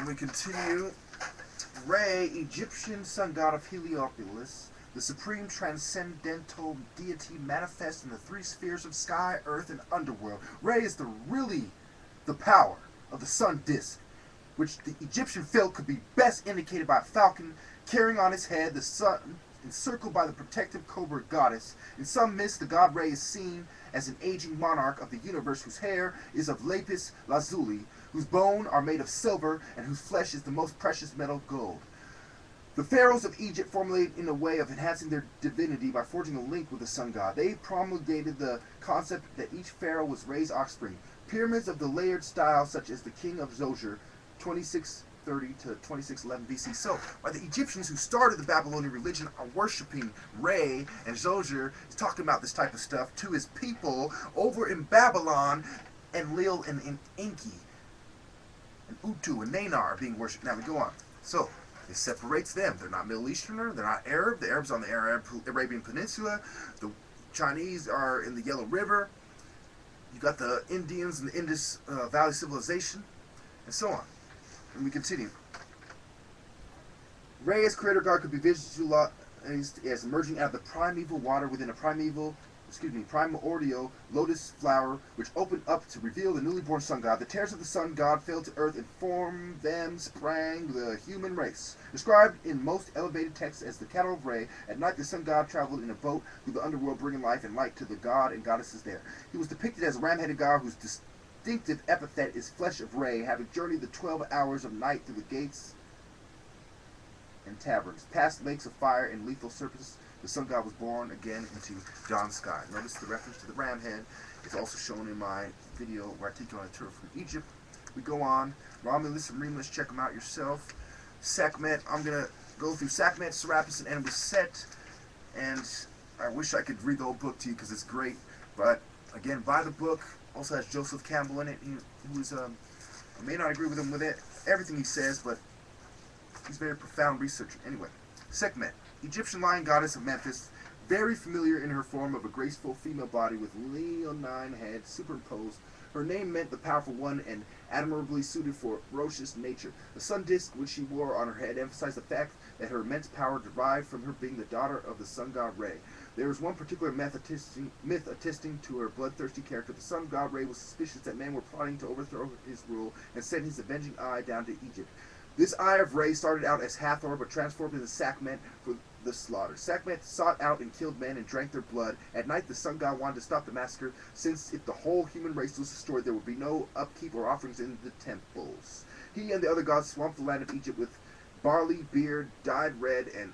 And we continue. Re, Egyptian sun god of Heliopolis, the supreme transcendental deity manifest in the three spheres of sky, earth, and underworld. Re is really the power of the sun disk, which the Egyptian felt could be best indicated by a falcon carrying on its head the sun, encircled by the protective cobra goddess. In some myths, the god Re is seen as an aging monarch of the universe whose hair is of lapis lazuli, whose bones are made of silver, and whose flesh is the most precious metal gold. The pharaohs of Egypt formulated in a way of enhancing their divinity by forging a link with the sun god. They promulgated the concept that each pharaoh was Re's offspring. Pyramids of the layered style, such as the king of Zoser, 2630 to 2611 BC. So, by the Egyptians who started the Babylonian religion are worshipping Re, and Zoser is talking about this type of stuff to his people over in Babylon, and Lil and Enki and Utu and Nanar are being worshipped. Now we go on. So, it separates them. They're not Middle Easterner. They're not Arab. The Arabs on the Arabian Peninsula. The Chinese are in the Yellow River. You got the Indians in the Indus Valley Civilization, and so on. And we continue. Re as creator god could be visualized as emerging out of the primeval water within a primordial lotus flower, which opened up to reveal the newly born sun god. The tears of the sun god fell to earth, and from them sprang the human race. Described in most elevated texts as the cattle of Re, at night the sun god traveled in a boat through the underworld, bringing life and light to the god and goddesses there. He was depicted as a ram-headed god whose distinctive epithet is flesh of Re, having journeyed the 12 hours of night through the gates and taverns, past lakes of fire and lethal serpents. The sun god was born again into dawn sky. Notice the reference to the ram head. It's also shown in my video where I take you on a tour through Egypt. We go on. Romulus and Remus, check them out yourself. Sekhmet, I'm going to go through Sekhmet, Serapis, and Anubis Set. And I wish I could read the whole book to you because it's great. But again, buy the book. Also has Joseph Campbell in it. Who's I may not agree with him with everything he says, but he's a very profound researcher. Anyway, Sekhmet, Egyptian lion goddess of Memphis, very familiar in her form of a graceful female body with leonine head superimposed. Her name meant the powerful one and admirably suited for ferocious nature. The sun disk which she wore on her head emphasized the fact that her immense power derived from her being the daughter of the sun god Re. There is one particular myth attesting to her bloodthirsty character. The sun god Re was suspicious that men were plotting to overthrow his rule and send his avenging eye down to Egypt. This eye of Re started out as Hathor, but transformed into Sekhmet for the slaughter. Sekhmet sought out and killed men and drank their blood. At night, the sun god wanted to stop the massacre, since if the whole human race was destroyed, there would be no upkeep or offerings in the temples. He and the other gods swamped the land of Egypt with barley, beer, dyed red, and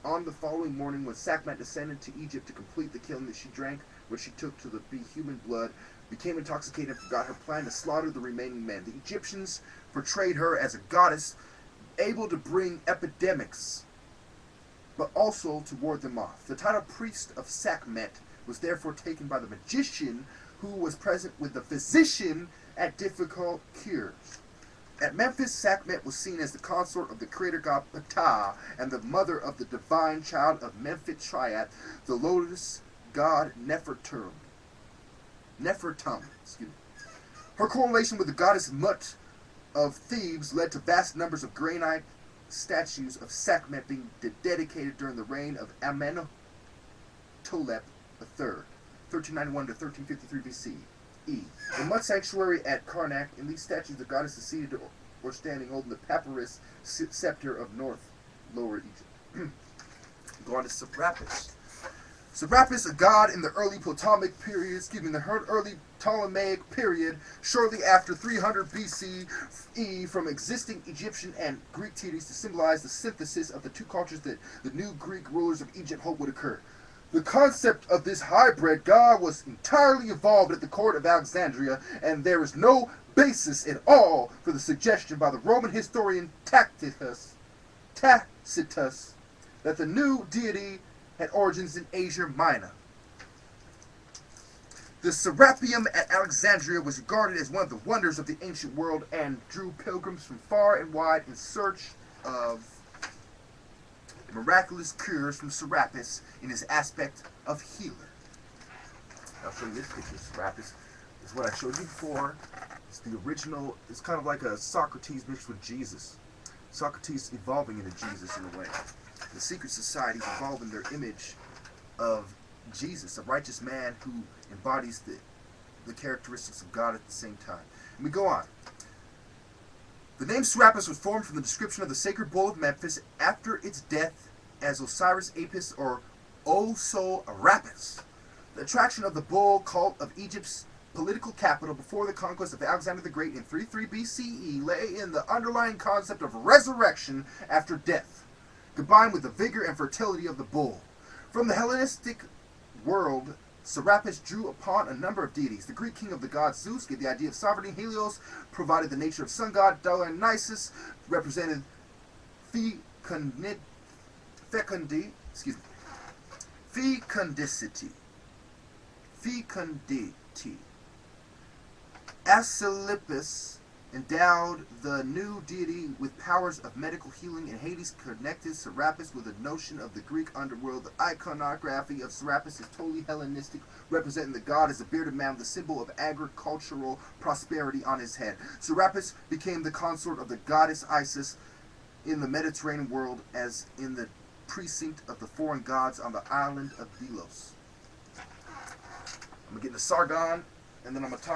on the following morning, when Sekhmet descended to Egypt to complete the killing that she drank, which she took to be human blood, became intoxicated and forgot her plan to slaughter the remaining men. The Egyptians portrayed her as a goddess able to bring epidemics, but also to ward them off. The title priest of Sekhmet was therefore taken by the magician who was present with the physician at difficult cures. At Memphis, Sekhmet was seen as the consort of the creator god Ptah and the mother of the divine child of Memphis Triad, the lotus god Nefertum. Her correlation with the goddess Mut of Thebes led to vast numbers of granite statues of Sekhmet being dedicated during the reign of Amenhotep III, 1391 to 1353 BC. The Mut sanctuary at Karnak, in these statues the goddess is seated or standing holding the papyrus scepter of Lower Egypt. Go on to Serapis. Serapis, a god in the early Ptolemaic period, early Ptolemaic period, shortly after 300 BCE, from existing Egyptian and Greek deities to symbolize the synthesis of the two cultures that the new Greek rulers of Egypt hoped would occur. The concept of this hybrid god was entirely evolved at the court of Alexandria, and there is no basis at all for the suggestion by the Roman historian Tacitus that the new deity had origins in Asia Minor. The Serapeum at Alexandria was regarded as one of the wonders of the ancient world and drew pilgrims from far and wide in search of miraculous cures from Serapis in his aspect of healer. I'll show you this picture of Serapis. This is what I showed you before. It's the original. It's kind of like a Socrates mixed with Jesus. Socrates evolving into Jesus in a way. The secret societies evolve in their image of Jesus, a righteous man who embodies the characteristics of God at the same time. And we go on. The name Serapis was formed from the description of the sacred bull of Memphis after its death as Osiris Apis or Osorapis. The attraction of the bull cult of Egypt's political capital before the conquest of Alexander the Great in 33 BCE lay in the underlying concept of resurrection after death, combined with the vigor and fertility of the bull. From the Hellenistic world, Serapis drew upon a number of deities. The Greek king of the gods Zeus gave the idea of sovereignty. Helios provided the nature of sun god. Dionysus represented fecundity. Asclepius endowed the new deity with powers of medical healing, and Hades connected Serapis with a notion of the Greek underworld. The iconography of Serapis is totally Hellenistic, representing the god as a bearded man with the symbol of agricultural prosperity on his head. Serapis became the consort of the goddess Isis in the Mediterranean world, as in the precinct of the foreign gods on the island of Delos. I'm going to get into Sargon, and then I'm going to talk